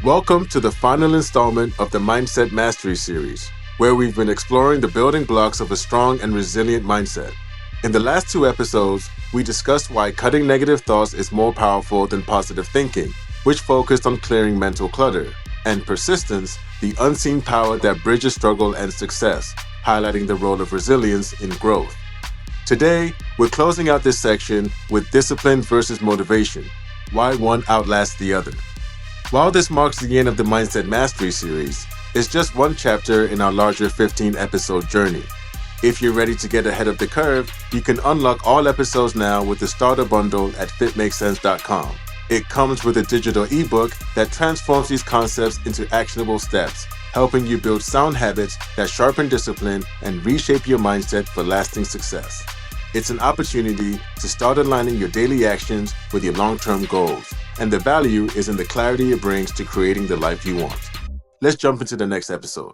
Welcome to the final installment of the Mindset Mastery series, where we've been exploring the building blocks of a strong and resilient mindset. In the last two episodes, we discussed why cutting negative thoughts is more powerful than positive thinking, which focused on clearing mental clutter, and persistence, the unseen power that bridges struggle and success, highlighting the role of resilience in growth. Today, we're closing out this section with discipline versus motivation, why one outlasts the other. While this marks the end of the Mindset Mastery series, it's just one chapter in our larger 15-episode journey. If you're ready to get ahead of the curve, you can unlock all episodes now with the starter bundle at Fitmakesenz.com. It comes with a digital ebook that transforms these concepts into actionable steps, helping you build sound habits that sharpen discipline and reshape your mindset for lasting success. It's an opportunity to start aligning your daily actions with your long-term goals, and the value is in the clarity it brings to creating the life you want. Let's jump into the next episode.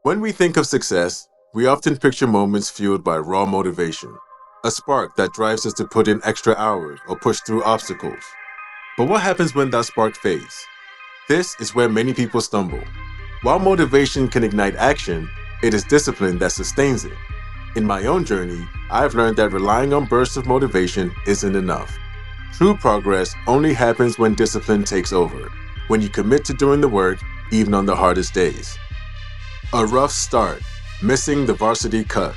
When we think of success, we often picture moments fueled by raw motivation, a spark that drives us to put in extra hours or push through obstacles. But what happens when that spark fades? This is where many people stumble. While motivation can ignite action, it is discipline that sustains it. In my own journey, I've learned that relying on bursts of motivation isn't enough. True progress only happens when discipline takes over, when you commit to doing the work, even on the hardest days. A rough start, missing the varsity cut.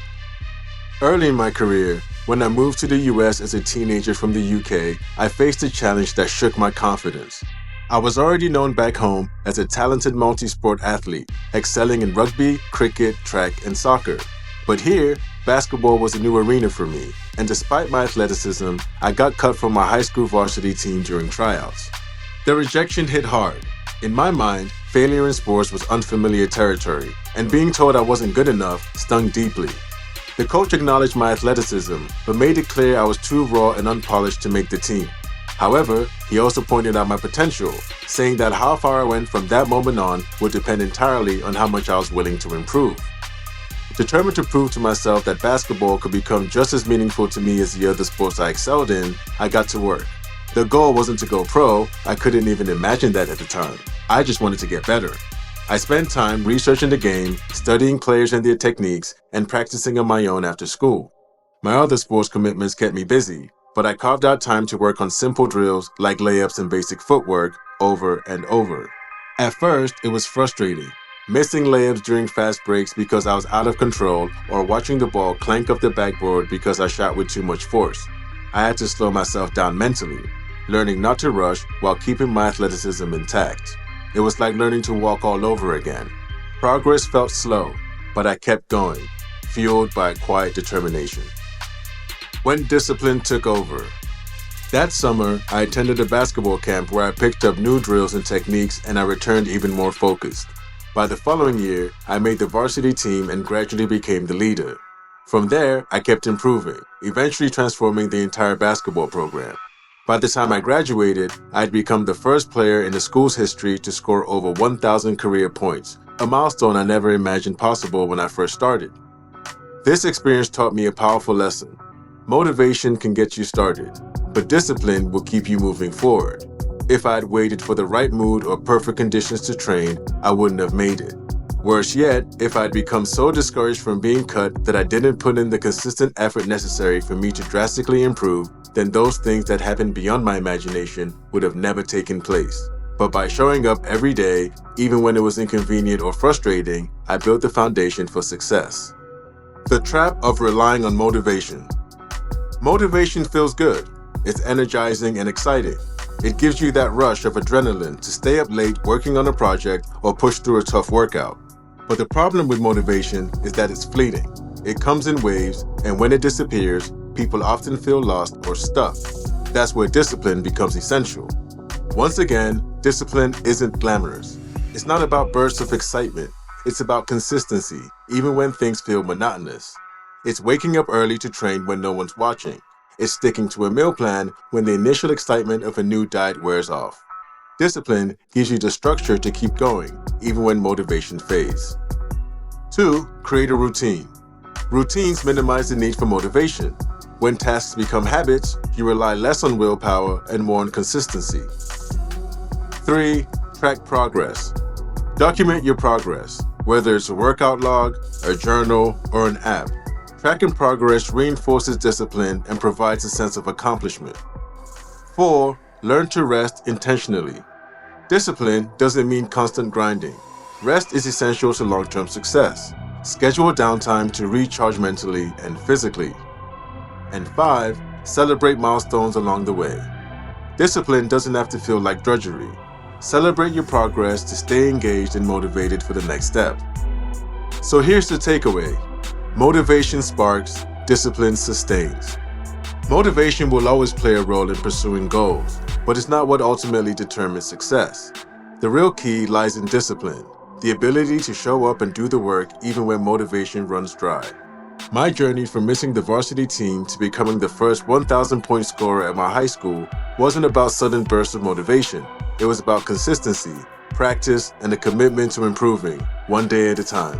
Early in my career, when I moved to the US as a teenager from the UK, I faced a challenge that shook my confidence. I was already known back home as a talented multi-sport athlete, excelling in rugby, cricket, track, and soccer. But here, basketball was a new arena for me, and despite my athleticism, I got cut from my high school varsity team during tryouts. The rejection hit hard. In my mind, failure in sports was unfamiliar territory, and being told I wasn't good enough stung deeply. The coach acknowledged my athleticism, but made it clear I was too raw and unpolished to make the team. However, he also pointed out my potential, saying that how far I went from that moment on would depend entirely on how much I was willing to improve. Determined to prove to myself that basketball could become just as meaningful to me as the other sports I excelled in, I got to work. The goal wasn't to go pro, I couldn't even imagine that at the time. I just wanted to get better. I spent time researching the game, studying players and their techniques, and practicing on my own after school. My other sports commitments kept me busy, but I carved out time to work on simple drills like layups and basic footwork over and over. At first, it was frustrating. Missing layups during fast breaks because I was out of control, or watching the ball clank up the backboard because I shot with too much force. I had to slow myself down mentally, learning not to rush while keeping my athleticism intact. It was like learning to walk all over again. Progress felt slow, but I kept going, fueled by a quiet determination. When discipline took over. That summer, I attended a basketball camp where I picked up new drills and techniques, and I returned even more focused. By the following year, I made the varsity team and gradually became the leader. From there, I kept improving, eventually transforming the entire basketball program. By the time I graduated, I had become the first player in the school's history to score over 1,000 career points, a milestone I never imagined possible when I first started. This experience taught me a powerful lesson. Motivation can get you started, but discipline will keep you moving forward. If I had waited for the right mood or perfect conditions to train, I wouldn't have made it. Worse yet, if I had become so discouraged from being cut that I didn't put in the consistent effort necessary for me to drastically improve, then those things that happened beyond my imagination would have never taken place. But by showing up every day, even when it was inconvenient or frustrating, I built the foundation for success. The trap of relying on motivation. Motivation feels good. It's energizing and exciting. It gives you that rush of adrenaline to stay up late working on a project or push through a tough workout. But the problem with motivation is that it's fleeting. It comes in waves, and when it disappears, people often feel lost or stuck. That's where discipline becomes essential. Once again, discipline isn't glamorous. It's not about bursts of excitement. It's about consistency, even when things feel monotonous. It's waking up early to train when no one's watching. It's sticking to a meal plan when the initial excitement of a new diet wears off. Discipline gives you the structure to keep going, even when motivation fades. 2. Create a routine. Routines minimize the need for motivation. When tasks become habits, you rely less on willpower and more on consistency. 3. Track progress. Document your progress, whether it's a workout log, a journal, or an app. Tracking progress reinforces discipline and provides a sense of accomplishment. 4. Learn to rest intentionally. Discipline doesn't mean constant grinding. Rest is essential to long-term success. Schedule downtime to recharge mentally and physically. And 5. Celebrate milestones along the way. Discipline doesn't have to feel like drudgery. Celebrate your progress to stay engaged and motivated for the next step. So here's the takeaway. Motivation sparks, discipline sustains. Motivation will always play a role in pursuing goals, but it's not what ultimately determines success. The real key lies in discipline, the ability to show up and do the work even when motivation runs dry. My journey from missing the varsity team to becoming the first 1,000-point scorer at my high school wasn't about sudden bursts of motivation. It was about consistency, practice, and a commitment to improving, one day at a time.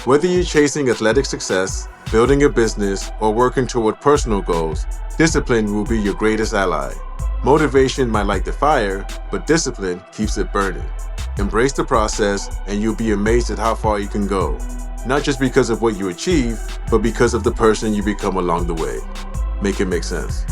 Whether you're chasing athletic success, building a business, or working toward personal goals, discipline will be your greatest ally. Motivation might light the fire, but discipline keeps it burning. Embrace the process, and you'll be amazed at how far you can go. Not just because of what you achieve, but because of the person you become along the way. Make it make sense.